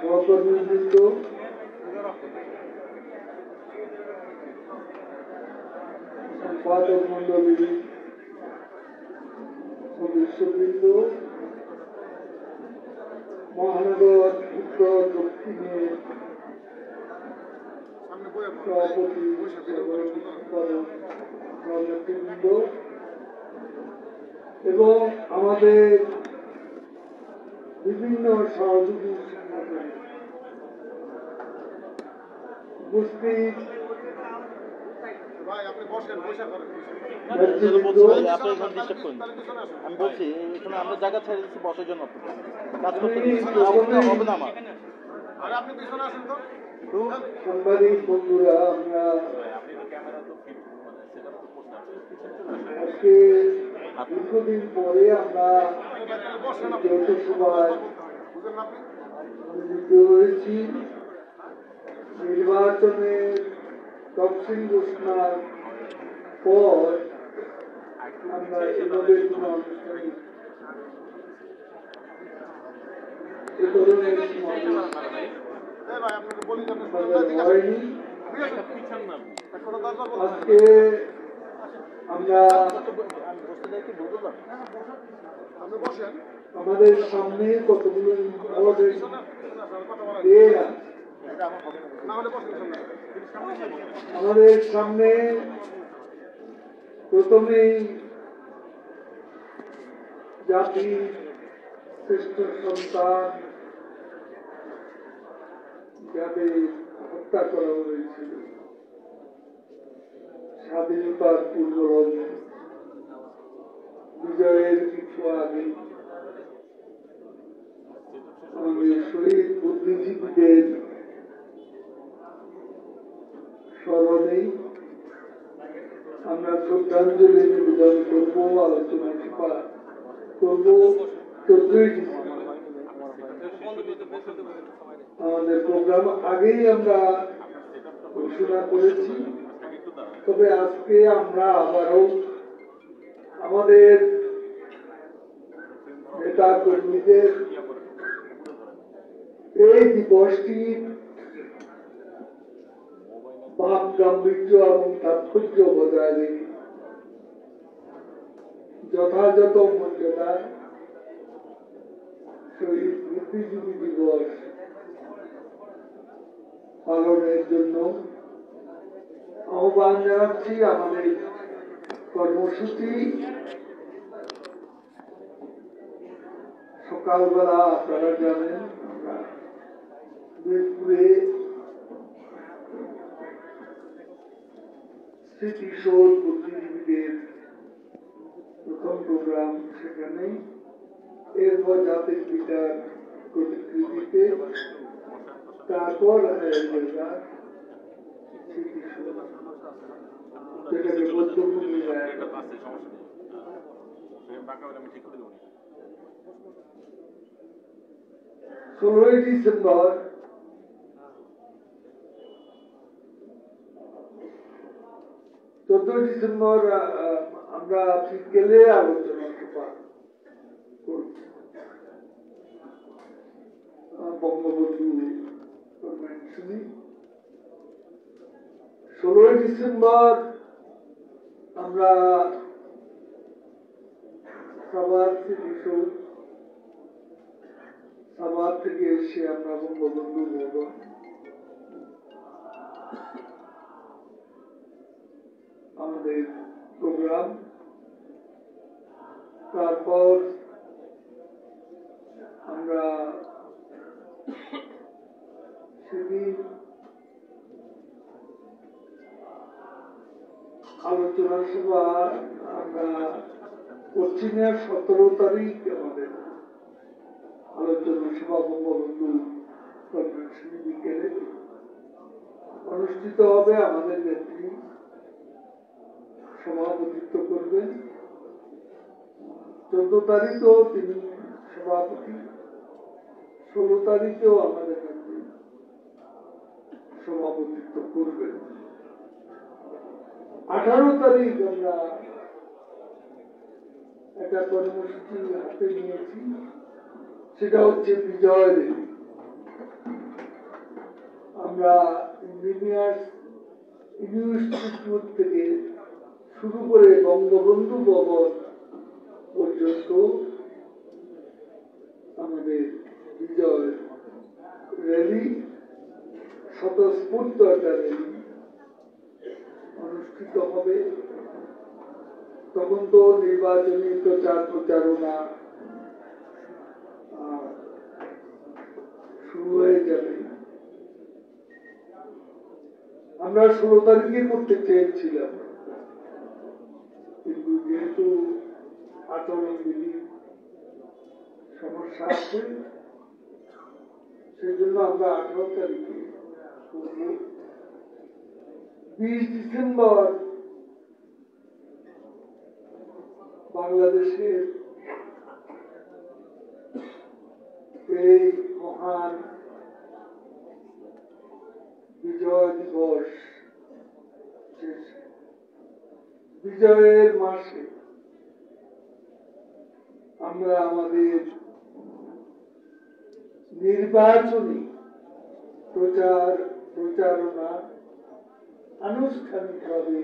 সহকর্মীবৃন্দ, সম্পাদক মন্ডলী, সদস্যবৃন্দ, মহানগর উত্তর দক্ষিণে সভাপতি নেতৃবৃন্দ এবং আমাদের বিভিন্ন সহযোগী সংগঠন উপস্থিত আমি বলছি এখানে আমরা জায়গা ছেড়ে দিচ্ছি বসার জন্য কাজ করতে হবে না আমার। সাংবাদিক বন্ধুরা, আমরা আজকে দীর্ঘদিন পরে আমরা যৌথ সভায় মিলিত হয়েছি। নির্বাচনের তফসিল ঘোষণার পর আমরা এভাবে কোনো আনুষ্ঠানিক এ ধরনের হয়নি। আজকে আমরা আমাদের সামনে কতগুলো আমাদের সামনে প্রথমেই জাতির শ্রেষ্ঠ সন্তান যাদের হত্যা করা হয়েছিল স্বাধীনতার পূর্বলগ্নে, বিজয়ের কিছু আগে আমাদের শহীদ বুদ্ধিজীবীদের স্মরণে আমরা শ্রদ্ধাঞ্জলি নিবেদন করব, আলোচনা সভা করব 14ই ডিসেম্বর। আমাদের প্রোগ্রাম আগেই আমরা ঘোষণা করেছি, তবে আজকে আমরা আবারও আমাদের নেতা কর্মীদের এই দিবসটি ভাব গাম্ভীর্য এবং তাৎপর্য বজায় রেখে যথাযথ মর্যাদায় শহীদ বুদ্ধিজীবী দিবস পালনের জন্য আহ্বান জানাচ্ছি। আমাদের কর্মসূচি সকালবেলা আপনারা জানেন আমরা মিরপুরে স্মৃতিসৌধ বুদ্ধিজীবীদের প্রথম প্রোগ্রাম সেখানে, এরপর জাতির পিতার প্রতিকৃতিতে, তারপর স্মৃতিসৌধ যেটাকে বৌদ্ধভূমি 16ই ডিসেম্বর আমরা বিকেলে আলোচনা সভা করব বঙ্গবন্ধু কনভেনশনে। 16ই ডিসেম্বর আমরা সাভার স্মৃতিসৌধ, সাভার থেকে এসে আমরা বঙ্গবন্ধু ভবন, আমাদের প্রোগ্রাম, তারপর আমরা সেদিন আলোচনা সভা আমরা করছি না। 17 তারিখ আমাদের আলোচনা সভা বঙ্গবন্ধু কনভেনশন বিকেলে অনুষ্ঠিত হবে। আমাদের নেত্রী সভাপতিত্ব করবেন। 14 তারিখেও তিনি সভাপতি, 16 তারিখেও আমাদের নেত্রী সভাপতিত্ব করবেন। 18 তারিখ আমরা একটা কর্মসূচি হাতে নিয়েছি, সেটা হচ্ছে বিজয় র্যালি। আমরা ইঞ্জিনিয়ার্স ইনস্টিটিউট থেকে শুরু করে বঙ্গবন্ধু ভবন পর্যন্ত আমাদের বিজয় র্যালি, স্বতঃস্ফূর্ত একটা র্যালি অনুষ্ঠিত হবে। তখন তো নির্বাচনী প্রচার প্রচারণা শুরু হয়ে যাবে। আমরা 16 তারিখে করতে চেয়েছিলাম, কিন্তু যেহেতু আচরণবিধি সমস্যা আছে, সেই জন্য আমরা 18 তারিখে করব। 20 ডিসেম্বর বাংলাদেশের এই মহান বিজয় দিবস, বিজয়ের মাসে আমরা আমাদের নির্বাচনী প্রচার প্রচারণা আনুষ্ঠানিকভাবে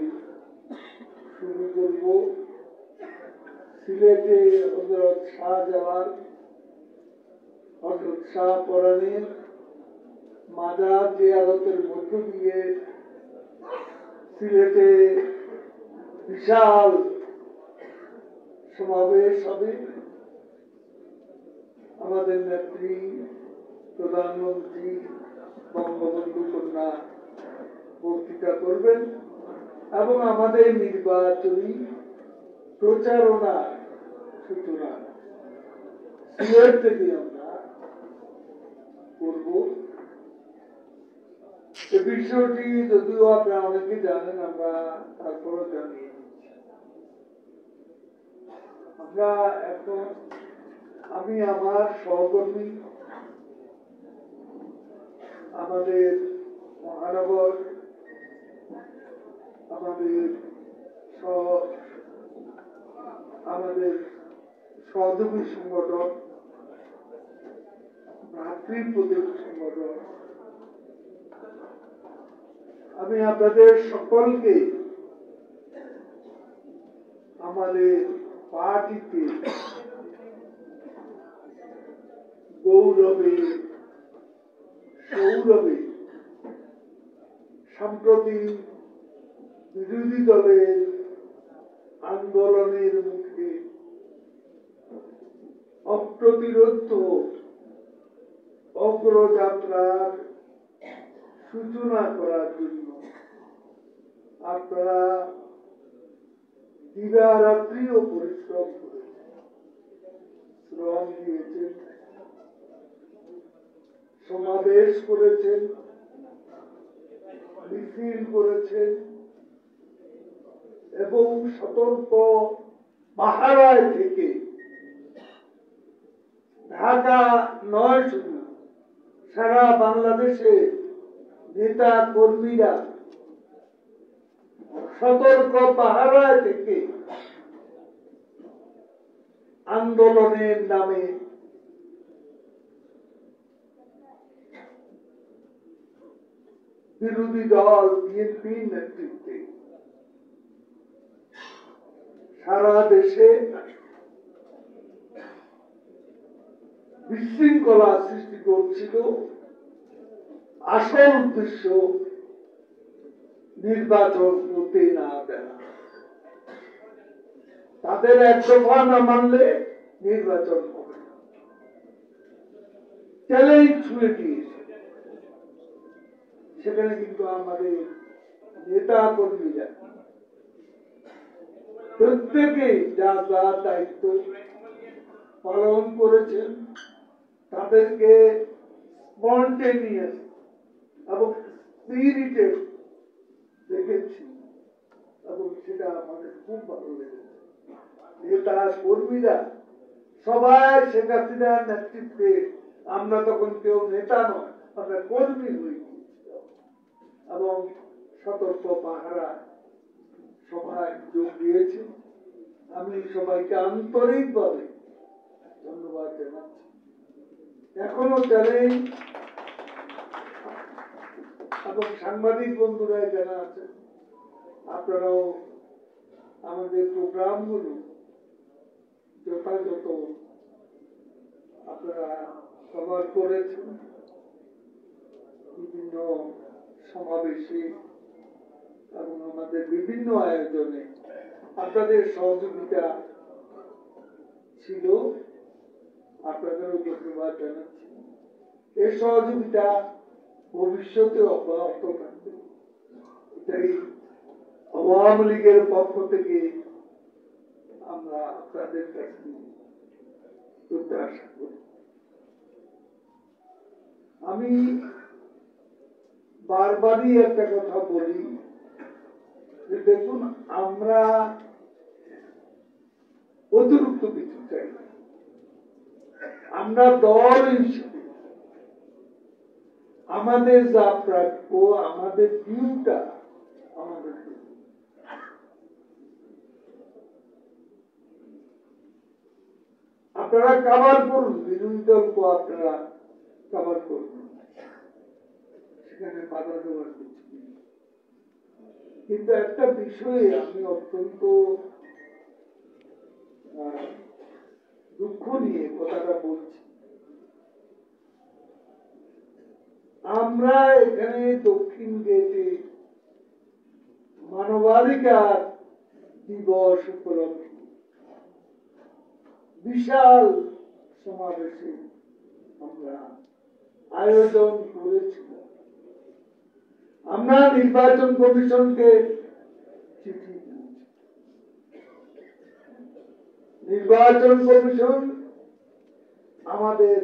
শুরু করব। সিলেটে হযরত শাহজালাল, হযরত শাহ পরাণের মাজার জিয়ারতের মধ্য দিয়ে সিলেটে বিশাল সমাবেশ হবে। আমাদের নেত্রী প্রধানমন্ত্রী বঙ্গবন্ধু কন্যা বক্তৃতা করবেন এবং আমাদের নির্বাচনী প্রচারণা সূচনা সিলেট থেকে আমরা করব। এই বিষয়টি যদিও আপনারা অনেকে জানেন, আমরা তারপরও জানিয়ে দিচ্ছি। আমরা এখন, আমি আমার সহকর্মী, আমাদের মহানগর, আমাদের সহযোগী সংগঠন, ভ্রাতৃপ্রতিম সংগঠন, আমি আপনাদের সকলকে আমাদের পার্টিতে গৌরবে সৌরভে সম্প্রতি বিরোধী দলের আন্দোলনের মুখে অপ্রতিরোধ অগ্রযাত্রার সূচনা করার জন্য আপনারা দিবারাত্রিও পরিশ্রম করেছেন, শ্রম দিয়েছেন, সমাবেশ করেছেন, মিছিল করেছেন এবং সতর্ক পাহারায় থেকে ঢাকা নয়, শুধু সারা বাংলাদেশে নেতা কর্মীরা সতর্ক পাহারায় থেকে আন্দোলনের নামে বিরোধী দল বিএনপির নেতৃত্বে সারা দেশে বিশৃঙ্খলা সৃষ্টি করছিল। আসল উদ্দেশ্য নির্বাচন হতে না দেওয়া। তাদের এক দফা না মানলে নির্বাচন হবে না, চ্যালেঞ্জ ছুঁয়ে দিয়েছে। সেখানে কিন্তু আমাদের নেতা কর্মীরা প্রত্যেকে যা যা দায়িত্ব পালন করেছেন, তাদেরকে স্পন্টেনিয়াস এবং স্পিরিটেড দেখেছি, এবং সেটা আমাদের খুব ভালো লেগেছে। নেতা কর্মীরা সবাই শেখ হাসিনার নেতৃত্বে, আমরা তখন কেউ নেতা নয়, আমরা কর্মী হয়ে গিয়েছিলাম, এবং সতর্ক পাহারা সভায় যোগ দিয়েছে। আমি সবাইকে আন্তরিকভাবে ধন্যবাদ জানাচ্ছি। এখনো চ্যালেঞ্জ এবং সাংবাদিক বন্ধুরা যারা আছেন, আপনারাও আমাদের প্রোগ্রামগুলো যথাযথ আপনারা কভার করেছেন। বিভিন্ন সমাবেশে এবং আমাদের বিভিন্ন আয়োজনে আপনাদের সহযোগিতা ছিল, আপনাদেরও ধন্যবাদ জানাচ্ছি। এই সহযোগিতা ভবিষ্যতে অব্যাহত থাকবে, এটাই আওয়ামী লীগের পক্ষ থেকে আমরা আপনাদের কাছে প্রত্যাশা করি। আমি বারবারই একটা কথা বলি যে দেখুন, আমরা অতিরিক্ত কিছু চাই না। আমরা দল হিসেবে আমাদের যা প্রাপ্য, আমাদের ডিউটা আমাদের, আপনারা কাভার করুন, বিরোধী দলকে আপনারা কাভার করুন, সেখানে বাধা দেওয়ার কিছু নেই। কিন্তু একটা বিষয়ে আমি অত্যন্ত দুঃখ নিয়ে কথাটা বলছি। আমরা এখানে দক্ষিণ গেটে মানবাধিকার দিবস উপলক্ষে বিশাল সমাবেশে আমরা আয়োজন করেছিলাম। আমরা নির্বাচন কমিশনকে চিঠি দিয়েছি। নির্বাচন কমিশন আমাদের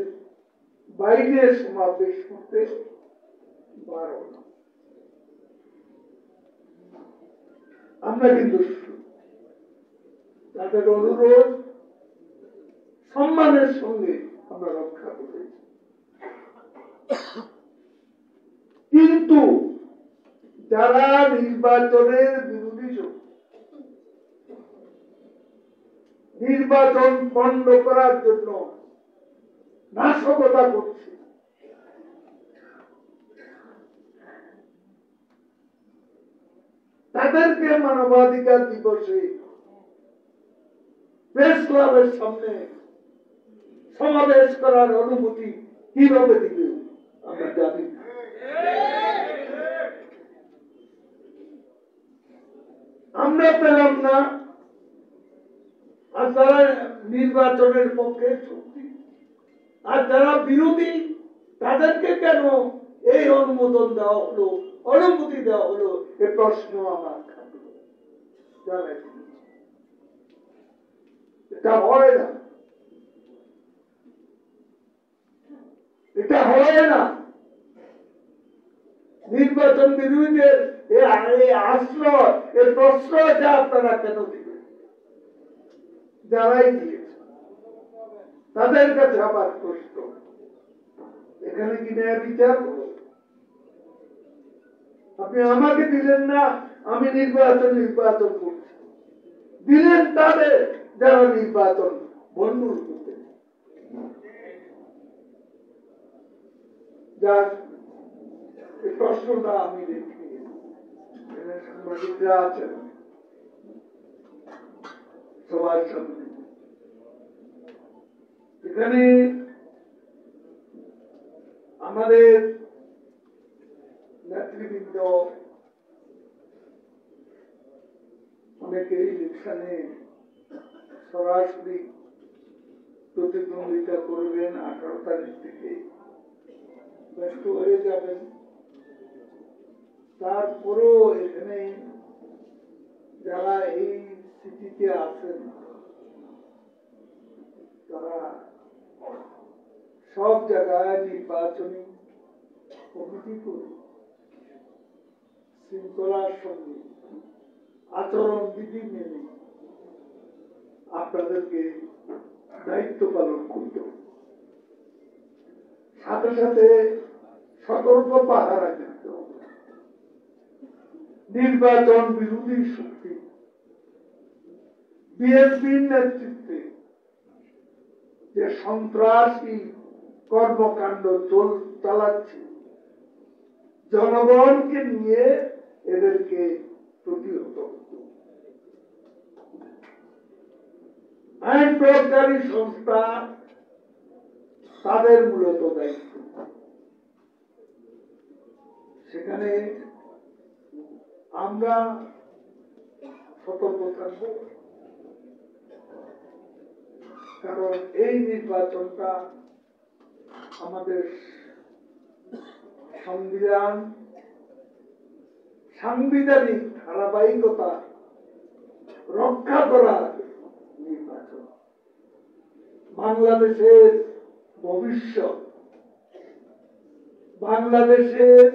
বাইরে সমাবেশ করতে বারণ। আমরা কিন্তু তাদের অনুরোধ সম্মানের সঙ্গে আমরা রক্ষা করেছি। কিন্তু যারা নির্বাচনের বিরোধী নির্বাচন বন্ধ করার জন্য নাশকতা করছে, তাদেরকে মানবাধিকার দিবসে প্রেস ক্লাবের সামনে সমাবেশ করার অনুমতি কিভাবে দিবে আমরা জানি। আমরা পেলাম না। আর যারা নির্বাচনের পক্ষে শক্তি, আর যারা বিরোধী, তাদেরকে কেন এই অনুমোদন দেওয়া হলো, অনুমতি দেওয়া হলো, এ প্রশ্ন আমার থাকলো। এটা হয় না, এটা হয় না। নির্বাচন বিরোধীদের এই আশ্রয়, এই প্রশ্রয়টা আপনারা কেন দিবেন? যারাই দিয়েছে তাদের কাছে আবার প্রশ্ন, এখানে কি ন্যায় বিচার? আপনি আমাকে দিলেন না, আমি নির্বাচন করছি, দিলেন তাদের যারা নির্বাচন বন্ধুর করতে। যার এই প্রশ্নটা আমি দেখি সাংবাদিকরা আছেন সবার সামনে, এখানে আমাদের নেতৃবৃন্দ অনেকেই ইলেকশনে সরাসরি প্রতিদ্বন্দ্বিতা করবেন, 18 তারিখ থেকে ব্যস্ত হয়ে যাবেন। তারপরেও এখানে যারা এই সিটিতে আছেন, তারা সব জায়গায় নির্বাচনী কমিটি করে শৃঙ্খলার সঙ্গে আচরণ বিধি মেনে আপনাদেরকে দায়িত্ব পালন করতে হবে। সাথে সাথে সতর্ক পাহারা দিতে হবে। নির্বাচন বিরোধী শক্তি বিএনপির নেতৃত্বে যে সন্ত্রাসী কর্মকাণ্ড চালাচ্ছে, জনগণকে নিয়ে এদেরকে প্রতিহত করতে হবে। আইন প্রয়োগকারী সংস্থা তাদের মূলত দায়িত্ব, সেখানে আমরা সতর্ক থাকব। কারণ এই নির্বাচনটা আমাদের সাংবিধানিক ধারাবাহিকতা রক্ষা করার নির্বাচন। বাংলাদেশের ভবিষ্যৎ, বাংলাদেশের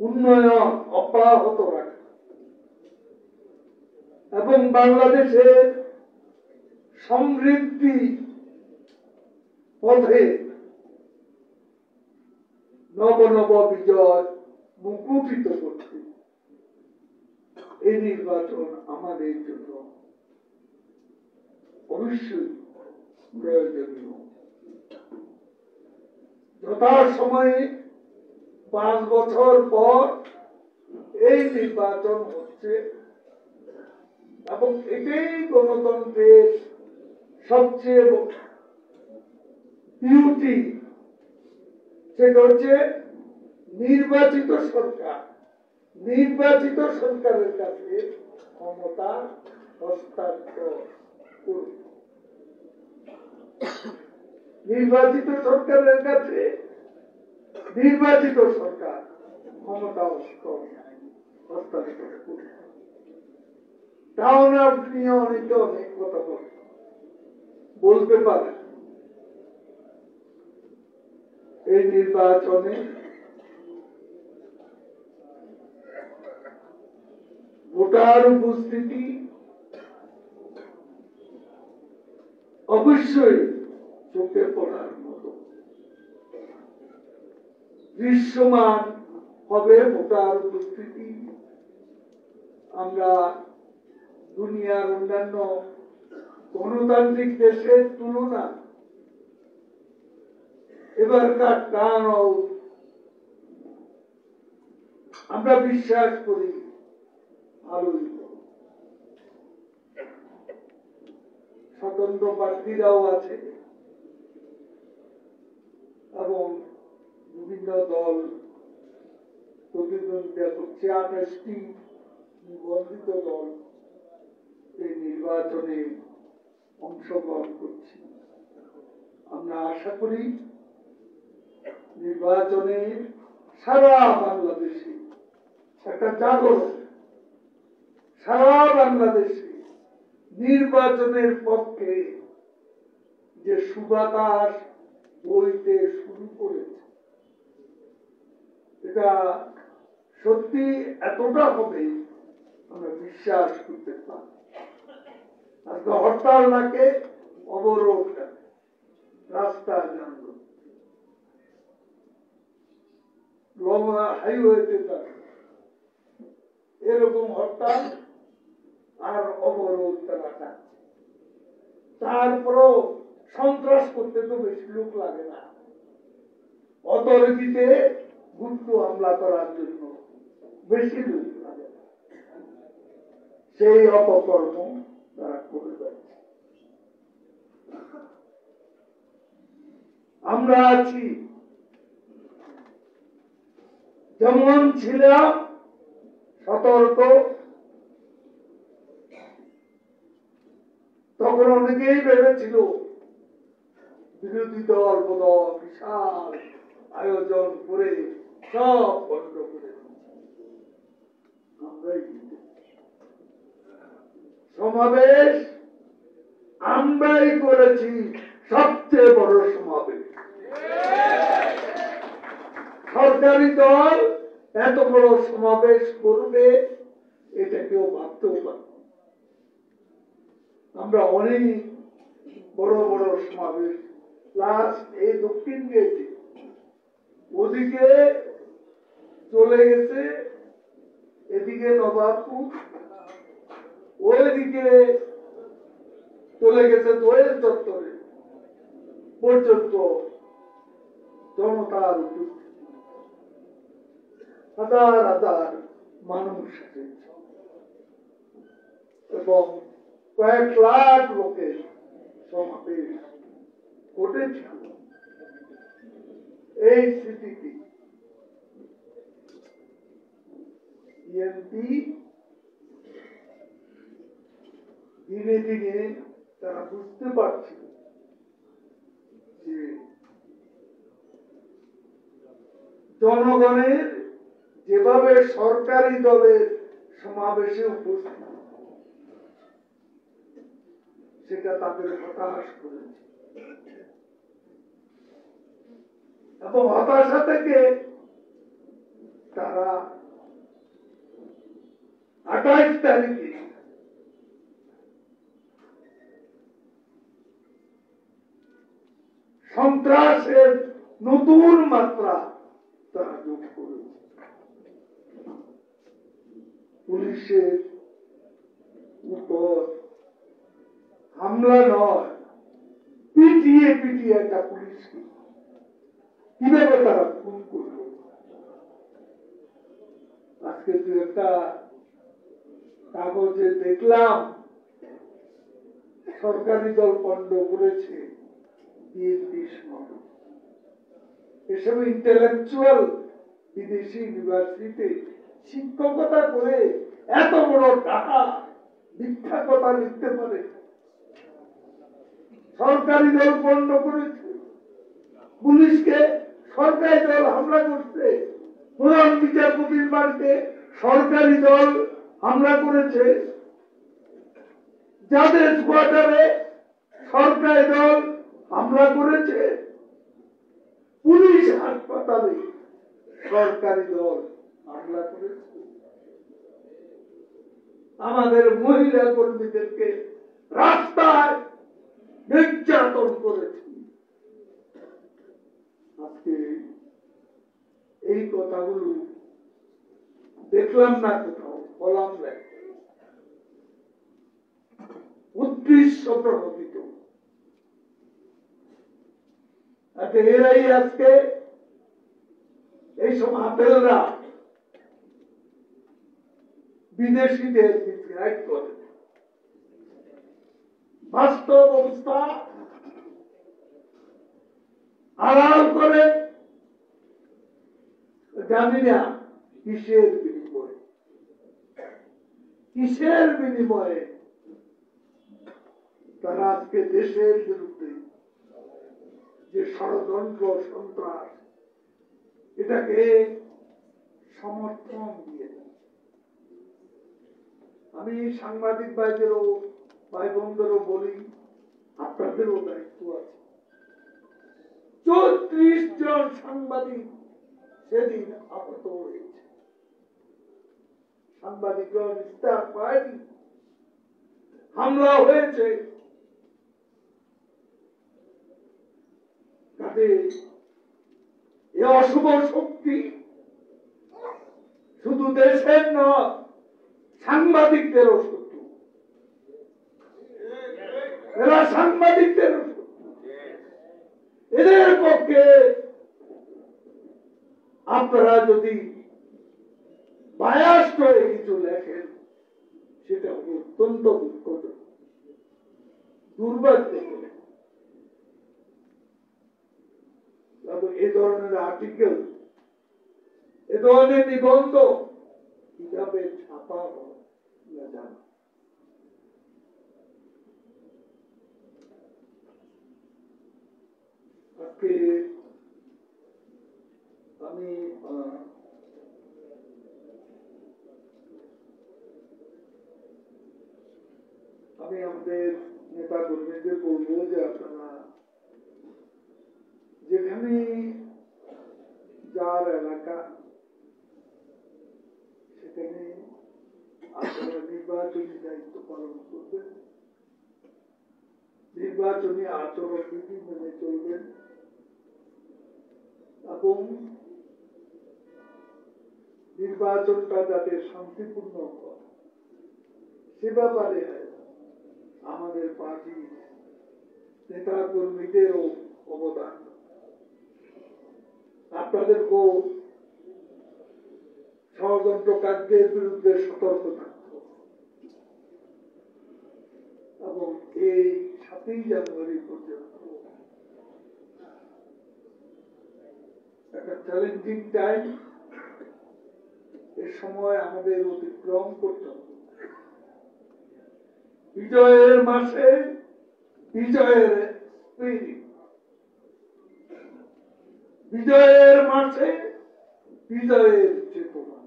উন্নয়ন অব্যাহত রাখা এবং বাংলাদেশের সমৃদ্ধি পথে নব নব বিজয় মুকুটিত করতে এই নির্বাচন আমাদের জন্য অবশ্যই প্রয়োজনীয়। যথাসময়ে 5 বছর পর এই নির্বাচন হচ্ছে এবং এটাই গণতন্ত্রের সবচেয়ে বিউটি। সেটা হচ্ছে নির্বাচিত সরকারের কাছে ক্ষমতা হস্তান্তর করবে। নির্বাচিত সরকারের কাছে নির্বাচিত সরকার ক্ষমতা হস্তান্তর করবে। তাহলে আপনি অনেকে অনেক কথা বলতে পারেন। এই নির্বাচনে ভোটার উপস্থিতি অবশ্যই চোখে পড়ার মতো। দৃশ্যমান হবে ভোটার উপস্থিতি। আমরা দুনিয়ার অন্যান্য গণতান্ত্রিক দেশের তুলনা এবারকার টার্ন আউট আমরা বিশ্বাস করি ভালোই। স্বতন্ত্র প্রার্থীরাও আছে এবং বিভিন্ন দল প্রতিদ্বন্দ্বিতা করছে। 28টি নিবন্ধিত দল এই নির্বাচনে অংশগ্রহণ করছে। আমরা আশা করি নির্বাচনে সারা বাংলাদেশে একটা জাগরণ, সারা বাংলাদেশে নির্বাচনের পক্ষে যে সুবাতাস বইতে শুরু করেছে, এটা সত্যি এতটা হবে আমরা বিশ্বাস করতে পারি। আজকে হরতাল নাকে অবরোধ রাস্তায় জানল, হাইওয়েতে এরকম হরতাল আর অবরোধ রাখা। তারপরও সন্ত্রাস করতে তো বেশি লোক লাগে না। অথরিটিতে গুপ্ত হামলা করার জন্য বেশি লোক লাগে না। সেই অপকর্ম তারা করে যাচ্ছে। আমরা আছি, যেমন ছিলাম সতর্ক, তখন অনেকেই ভেবেছিল বিরোধী দল বোধহয় বিশাল আয়োজন করে সব বন্ধ করে সমাবেশ আমরাই করেছি, সবচেয়ে বড় সমাবেশ। সরকারি দল এত বড় সমাবেশ করবে এটা কেউ ভাবতেও পারে। আমরা অনেক বড় বড় সমাবেশ লাস্ট এই দক্ষিণ গেটে ওদিকে চলে গেছে, এদিকে নবাবপুর, ওইদিকে চলে গেছে দোয়েল চত্বরে পর্যন্ত জনতার উপস্থিতি, হাজার হাজার মানুষ এসেছে এবং কয়েক লাখ লোকের সমাবেশ ঘটেছিল। এই স্মৃতিতে বিএনপি দিনে দিনে তারা বুঝতে পারছিল যে জনগণের যেভাবে সরকারি দলের সমাবেশে উপস্থিত সেটা তাদের হতাশ করেছে এবং হতাশা থেকে তারা 28 তারিখে সন্ত্রাসের নতুন মাত্রা তারা যোগ করেছে। পুলিশের উপর হামলা নয়, পিটিয়ে পিটিয়ে একটা পুলিশকে কিভাবে তারা খুন করল। আজকে দু একটা কাগজে দেখলাম সরকারি দল পণ্ড করেছে বিএনপি সমাবেশ। এসব ইন্টেলেকচুয়াল বিদেশি ইউনিভার্সিটিতে শিক্ষকতা করে এত বড় টাকা মিথ্যা কথা লিখতে পারে। সরকারি দল পণ্ড করেছে, পুলিশকে সরকারি দল হামলা করছে, প্রধান বিচারপতির বাড়িতে সরকারি দল হামলা করেছে, যাদের কোয়ার্টারে সরকারি দল হামলা করেছে, পুলিশ হাসপাতালে সরকারি দল হামলা করেছে, আমাদের মহিলা কর্মীদেরকে রাস্তায় নির্যাতন করেছে। আজকে এই কথাগুলো দেখলাম না কোথাও, বললাম না, উদ্দেশ্য প্রণোদিত। এরাই আজকে এইসব আপেলরা বিদেশিদের গাইড করে। বাস্তব অবস্থা আড়াল করে জানি না কিসের বিনিময়ে, কিসের বিনিময়ে তারা আজকে দেশের বিরুদ্ধে যে ষড়যন্ত্র সন্ত্রাস এটাকে সমর্থন দিয়ে দেয়। আমি সাংবাদিক ভাইদেরও ভাই বোনদেরও বলি, আপনাদেরও দায়িত্ব আছে। 34 জন সাংবাদিক সেদিন আহত হয়েছে। সাংবাদিকরা নিস্তার পায়নি, হামলা হয়েছে। কাজে এ অশুভ শক্তি শুধু দেশের নয়, সাংবাদিকদেরও শত্রু। এরা সাংবাদিকদেরও শত্রু। এদের পক্ষে আপনারা যদি বায়াস করে কিছু লেখেন সেটা অত্যন্ত দুঃখজনক, দুর্ভাগ্যজনক। এ ধরনের আর্টিকেল, এ ধরনের নিবন্ধ কিভাবে ছাপা হয় না জানা। আজকে আমি আমাদের নেতা কর্মীদের বলবো যে আপনারা যেখানে যার এলাকা সেখানে আপনারা নির্বাচনী দায়িত্ব পালন করবেন, নির্বাচনী আচরণ বিধি মেনে চলবেন এবং নির্বাচনটা যাতে শান্তিপূর্ণ হয় সে ব্যাপারে আমাদের পার্টির নেতা কর্মীদেরও অবদান। আপনাদেরকেও ষড়যন্ত্রকারীদের বিরুদ্ধে সতর্ক থাকতে হবে এবং এই 7ই জানুয়ারি পর্যন্ত একটা চ্যালেঞ্জিং টাইম, এ সময় আমাদের অতিক্রম করতে হবে। বিজয়ের মাসে বিজয়ের স্পিরিট, বিজয়ের মাসে বিজয়ের চেতনা,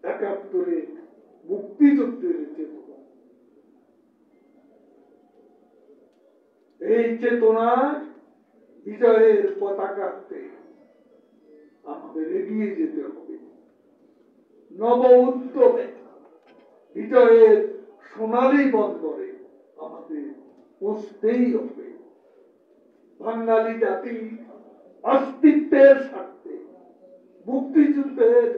71 মুক্তিযুদ্ধের চেতনা, এই চেতনা বিজয়ের পতাকাতে আমাদের এগিয়ে যেতে হবে। নব উদ্যমে বিজয়ের সোনালী বন্দরে আমাদের পৌঁছতেই হবে। বাঙালি জাতি অস্তিত্বের স্বার্থে মুক্তিযুদ্ধের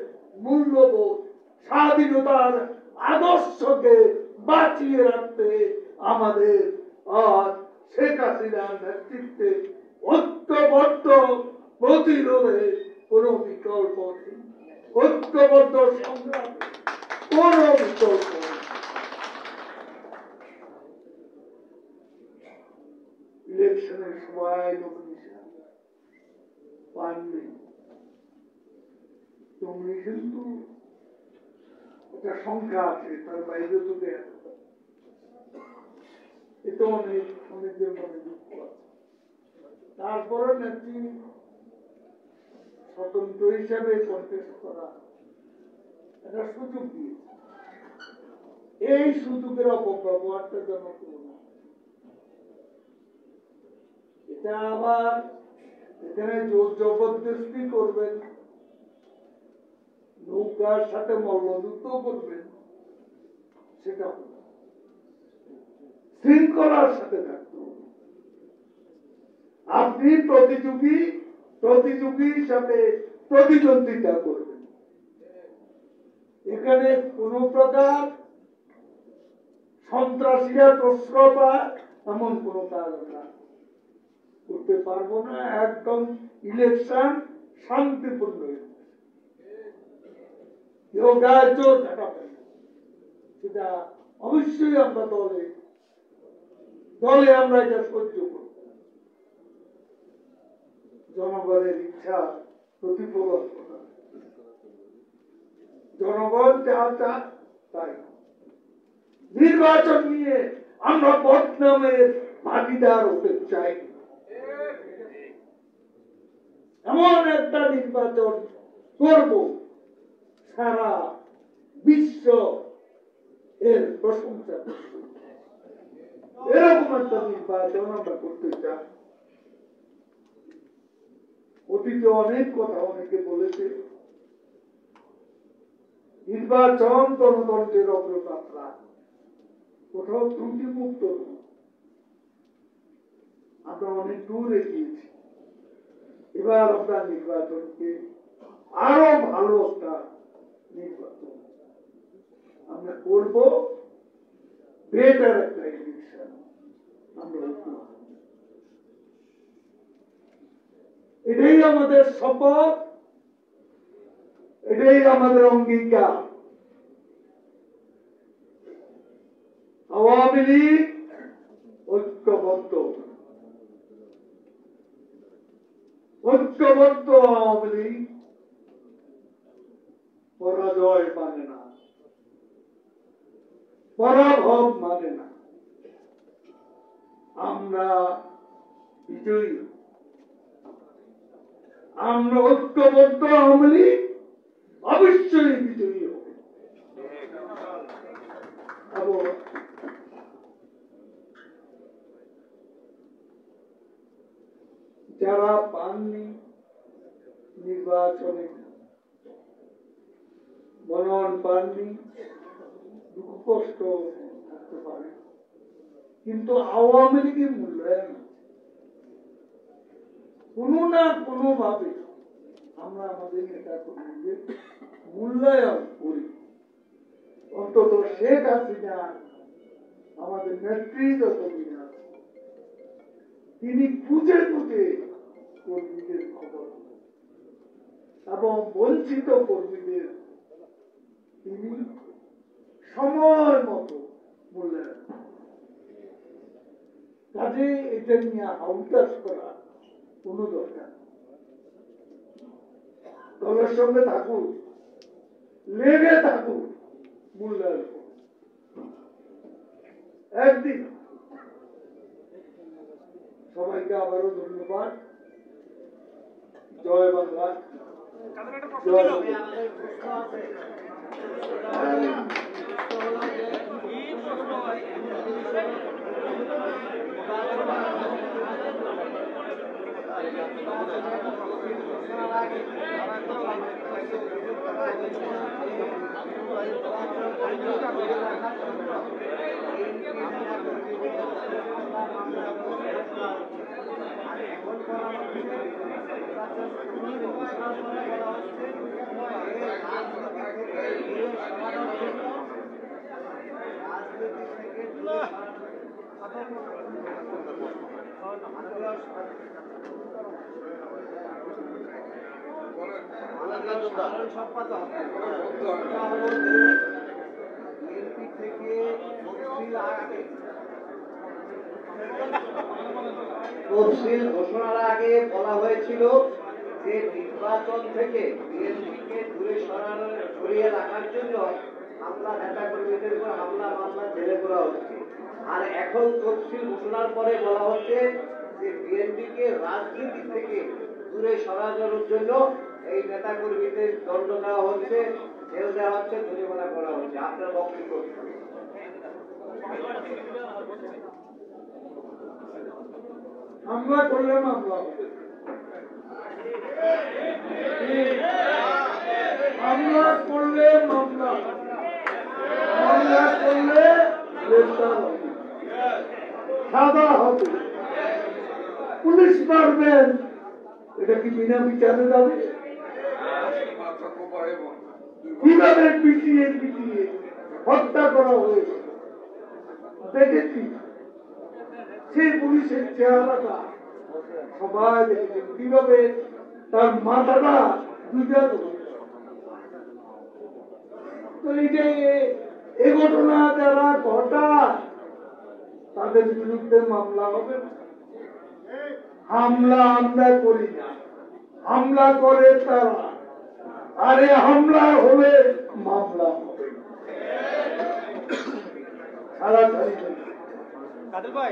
মূল্যবোধ, স্বাধীনতার আদর্শকে বাঁচিয়ে রাখতে আমাদের আর শেখ হাসিনার নেতৃত্বে ঐক্যবদ্ধ প্রতিরোধে কোন বিকল্প নেই। ঐক্যবদ্ধ সংগ্রাম কোন বিকল্প নেই। ইলেকশনের সময় নমিনেশন পাননি, নমিনেশন তো একটা সংখ্যা আছে, তার বাইরে তো দেয় এতে অনেকের মনে দুঃখ আছে। তারপরে নাকি স্বতন্ত্র হিসাবে কন্টেস্ট করা একটা সুযোগ দিয়েছে। এই সুযোগের অপব্যবহারটা যেন করো না। এটা আবার এখানে জোর জবরদস্তি করবেন, নৌকার সাথে মল্লযুদ্ধ করবেন, সেটা শৃঙ্খলার সাথে থাকতে হবে। আপনি প্রতিযোগীর সাথে প্রতিদ্বন্দ্বিতা করবেন। এখানে কোন প্রকার সন্ত্রাসীরা প্রশ্রয় পায় এমন কোন কাজ আমরা করতে পারবো না। একদম ইলেকশন শান্তিপূর্ণ, কেউ গায়ে জোর খাটাবেন সেটা অবশ্যই আমরা দলে আমরা এটা সহ্য করব। জনগণের ইচ্ছা প্রতিফলন করা, জনগণ যা চায় তাই। নির্বাচন নিয়ে আমরা বদনামের ভাগিদার হতে চাই। এমন একটা নির্বাচন করব সারা বিশ্ব এর প্রশংসা করবে। এরকম একটা নির্বাচন আমরা করতে চাই। অতীতে অনেক কথা অনেকে বলেছে, নির্বাচন গণতন্ত্রের অগ্রযাত্রা, কোথাও ত্রুটি মুক্ত। আমরা অনেক দূর এগিয়েছি। এবার আমরা নির্বাচনকে আরো ভালো একটা নির্বাচন আমরা করব, বেটার একটা ইলেকশন আমরা। এটাই আমাদের শপথ, এটাই আমাদের অঙ্গীকার। আওয়ামী লীগ ঐক্যবদ্ধ, আওয়ামী লীগ পরাজয় মানে না, পরাভব মানে না। আমরা বিজয়ী, আমরা ঐক্যবদ্ধ আওয়ামী লীগ অবশ্যই বিজয়ী হবে। এবং ২ যারা পাননি নির্বাচনে মনোনয়ন পাননি, দুঃখ কষ্ট থাকতে পারে, কিন্তু আওয়ামী লীগের মূল্যায়ন কোনো না কোনো ভাবে আমরা আমাদের নেতা কর্মীদের মূল্যায়ন করি। অন্তত শেখ হাসিনা আমাদের নেত্রী যতদিন আছে তিনি খুঁজে খুঁজে কর্মীদের খবর এবং বঞ্চিত কর্মীদের তিনি সময় মতো মূল্যায়ন। কাজে এটা নিয়ে আউটাস করা কোন দরকার, দলের সঙ্গে থাকুন, লেগে থাকুন, মূল্যায়ন একদিন। সবাইকে আবারও ধন্যবাদ। জয় বাংলা, জয় তফসিল ঘোষণার আগে বলা হয়েছিল যে নির্বাচন থেকে বিএনপিকে দূরে সরিয়ে রাখার জন্য হামলা নেতা কর্মীদের উপর হামলা মামলা জেলে করা হচ্ছে। আর এখন তফসিল ঘোষণার পরে বলা হচ্ছে যে বিএনপিকে রাজনীতি থেকে দূরে সরানোর জন্য এই নেতা কর্মীদের দণ্ড দেওয়া হচ্ছে, জেল দেওয়া হচ্ছে, জরিমানা করা হচ্ছে। আপনার বক্তব্য হামলা করলে মামলা হবে, হামলা করলে মামলা হবে, মামলা করলে গ্রেফতার হবে, সাজা হবে, পুলিশ মারবেন। এটা কি বিনা বিচারে যাবে? কিভাবে পিটিয়ে পিটিয়ে হত্যা করা হয়েছে দেখেছি। সেই পুলিশের চেহারাটা সবাই দেখেছে, কিভাবে তার মাথাটা দুইটা। তো এই যে এ ঘটনা যারা ঘটায় তাদের বিরুদ্ধে মামলা হবে না। হামলা আমরা করি না, হামলা করে তারা। আরে হামলা হলে মামলা হবে ছাড়াছাড়ি। কাদের ভাই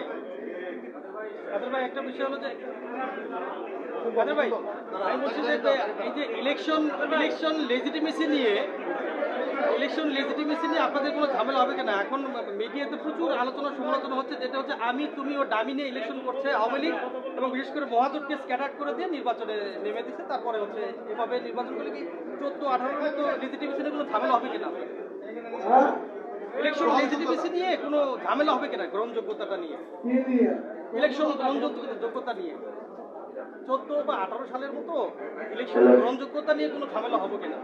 একটা বিষয় হলো যে কাদের ভাই আমি বলছি যে এই যে ইলেকশন লেজিটিমেসি নিয়ে আপনাদের কোনো ঝামেলা হবে কিনা? এখন মিডিয়াতে প্রচুর আলোচনা সমালোচনা হচ্ছে, যেটা হচ্ছে আমি তুমি ও ডামি নিয়ে ইলেকশন করছে আওয়ামী লীগ এবং বিশেষ করে মহাজোটকে স্ক্যাটার করে দিয়ে নির্বাচনে নেমে দিচ্ছে। তারপরে হচ্ছে এভাবে নির্বাচন করলে কি 14-18 মতো লেজিটিমেসি নিয়ে কোনো ঝামেলা হবে কিনা? ইলেকশন লেজিটিমেসি নিয়ে কোনো ঝামেলা হবে কিনা? গ্রহণযোগ্যতাটা নিয়ে, ইলেকশন গ্রহণযোগ্যতা নিয়ে 14 বা 18 সালের মতো ইলেকশন গ্রহণযোগ্যতা নিয়ে কোনো ঝামেলা হবে কিনা?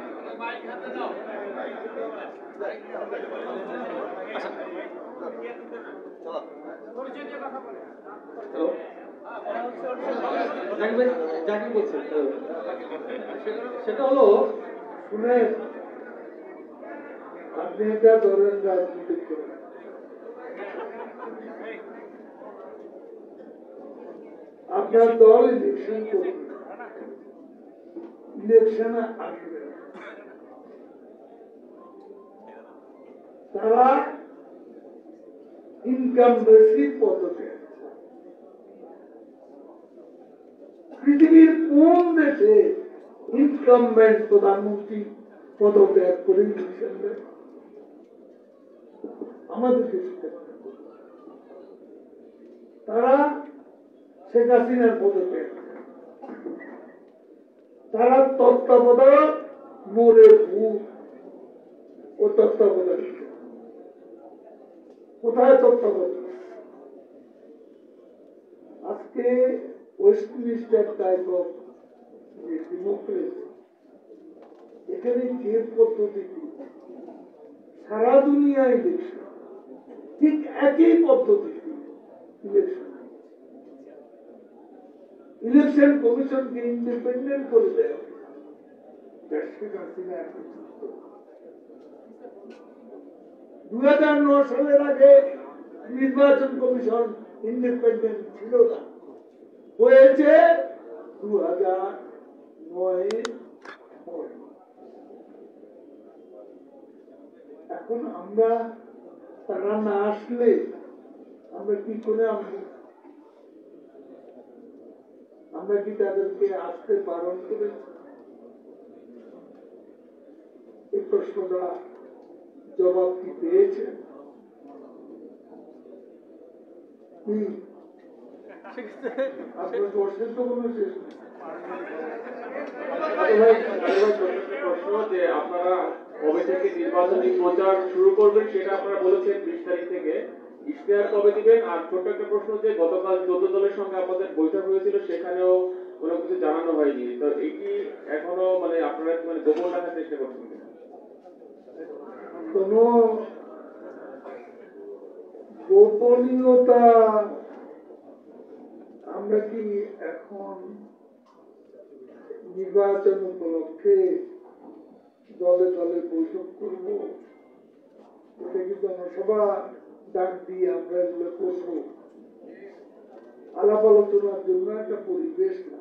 সেটা হলো শুনে আপনি এটা ধরেন রাজনীতিক করেন, আপনার দল ইলেকশন করবে, ইলেকশনে আসবে, তারা ইনকাম বেশি পদ্ধতি। পৃথিবীর কোন দেশে ইনকামবেন্ট প্রধানমন্ত্রী পদত্যাগ করে ইলেকশন দেয়? আমাদের দেশে তারা শেখ হাসিনার পদত্যাগ তারা তত্ত্বাবধায়ক মোড়ে ভূত ও তত্ত্বাবধায়ক কোথায় তত্ত্বাবধায়ক? আজকে ওয়েস্টমিনিস্টার টাইপ অফ ডেমোক্রেসি, এখানে যে পদ্ধতিটি সারা দুনিয়ায় ইলেকশন, ঠিক একই পদ্ধতিতে ইলেকশন কমিশনকে ইন্ডিপেন্ডেন্ট করে দেয়। 2009 সালের আগে নির্বাচন কমিশন ইন্ডিপেন্ডেন্ট ছিল না, হয়েছে 2009 পরে। এখন আমরা তারা না আসলে আমরা কি করে আমরা কি তাদেরকে আসতে বারণ করেছি? এই প্রশ্নটা জবাব কি পেয়েছে? আপনার প্রশ্নের তো কোনো শেষ নেই। প্রশ্ন যে আপনারা কবে থেকে নির্বাচনী প্রচার শুরু করবেন সেটা আপনারা বলেছেন 20 তারিখ থেকে, ইশতেহার কবে দিবেন? আর ছোট্ট একটা প্রশ্ন যে গতকাল 14 দলের সঙ্গে আপনাদের বৈঠক হয়েছিল, সেখানেও কোনো কিছু জানানো হয়নি, তো এই কি এখনো মানে আপনারা মানে গোপন রাখার চেষ্টা করছেন কিনা? কোন গোপনীয়তা আমরা কি এখন নির্বাচন উপলক্ষে দলে দলে বৈঠক করব? এটা কি জনসভা ডাক দিয়ে আমরা এগুলো করব? আলাপ আলোচনার জন্য একটা পরিবেশ না,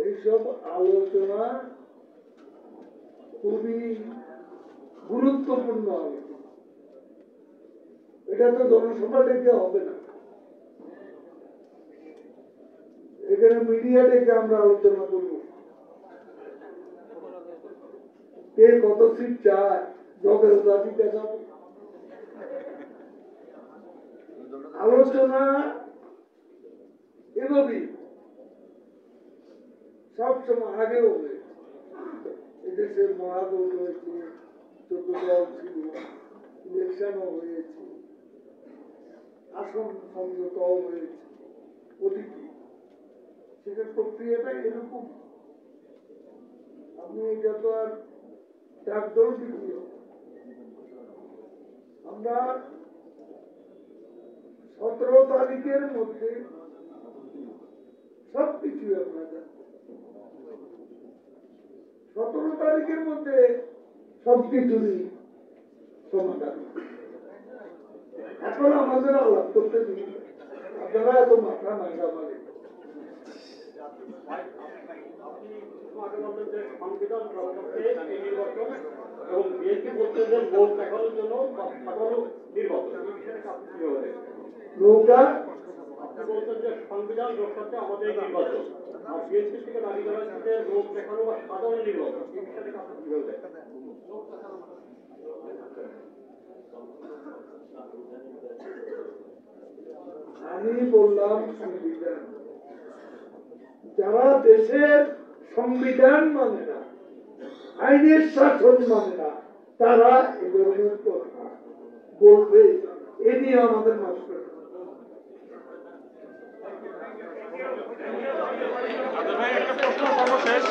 এইসব আলোচনা খুবই গুরুত্বপূর্ণ আলোচনা। এটা তো জনসভা ডেকে হবে না, এখানে মিডিয়া ডেকে আমরা আলোচনা করব। কে কত সিট চায় জগের জাতি দেখাবো। আলোচনা এভাবেই সবসময় আগেও হয়েছে, এদেশের মহাদল হয়েছে, 14 দল ছিল, ইলেকশনও হয়েছে, আসন সমঝোতাও হয়েছে, প্রতিটি সেটার প্রক্রিয়াটা এরকম। আপনি এটা তো আর ডাকদল দিকে আমরা 17 তারিখের মধ্যে সবকিছু আপনারা 17 তারিখের মধ্যে সবকিছুরই সমাধান। এখন আমাদের আলাপ করতে দিন, আপনারা এত মাথা নাঙ্গা মারে। সংবিধান এবং বিএনপি বলছেন যে ভোট দেখানোর জন্য সাধারণ নির্বাচন, নৌকা আপনি বলছেন যে সংবিধান রক্ষাতে আমাদের নির্বাচন, আর বিএনপি থেকে দাবি করা হচ্ছে যে ভোট দেখানো বা সাধারণ নির্বাচন, এই বিষয়টাকে আপনি কিভাবে দেখেন? আমি বললাম সংবিধান, যারা দেশের সংবিধান মানে না, আইনের শাসন মানে না, তারা এ ধরনের কথা বলবে। এ নিয়ে আমাদের মাস্টার সর্বশেষ